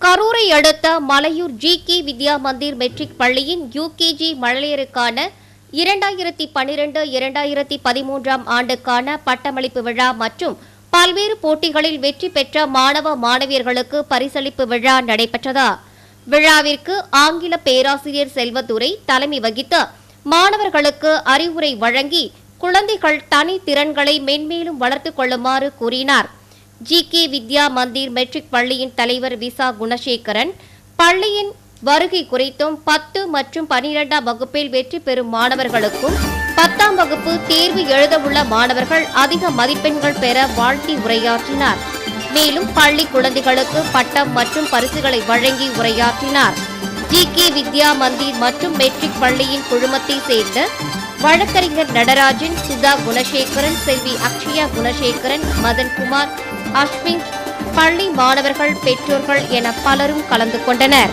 கரூரை அடுத்த Malaiyur G K. Vidya Mandir matric பள்ளியின் UKG மழலையருக்கான 2012-2013 ஆண்டுக்கான பட்டமளிப்பு விழா மற்றும் பல்வேறு போட்டிகளில் வெற்றி பெற்ற மாணவ மாணவியர்களுக்கு பரிசளிப்பு விழா நடைபெற்றது. விழாவிற்கு ஆங்கில பேராசிரியர் செல்வதுரை தலைமை வகித்து மாணவர்களுக்கு அறிவுரை வழங்கி குழந்தைகள் தனி திறன்களை மென்மேலும் வளர்த்துக் கொள்ளுமாறு கூறினார். ஜி.கே. வித்யா மந்திர் மெட்ரிக் பள்ளியின் தலைவர் விசா குணசேகரன் பள்ளியின் வருகை குறித்தும் 10 மற்றும் 12ஆம் வகுப்பில் வெற்றி பெறும் மாணவர்களுக்கும் 10ஆம் வகுப்பு தேர்வு எழுதவுள்ள மாணவர்கள் அதிக மதிப்பெண்கள் பெற வாழ்த்தி உரையாற்றினார். மேலும் பள்ளி குழந்தைகளுக்கு பட்டம் மற்றும் பரிசுகளை வழங்கி உரையாற்றினார். ஜி.கே. வித்யா மந்திர் மற்றும் மெட்ரிக் பள்ளியின் குழுமத்தை சேர்ந்த வழக்கறிஞர் நடராஜன், சுதா குணசேகரன், செல்வி அக்ஷயா குணசேகரன், மதன்குமார், அஸ்வின், பள்ளி மாணவர்கள், பெற்றோர்கள் என பலரும் கலந்து கொண்டனர்.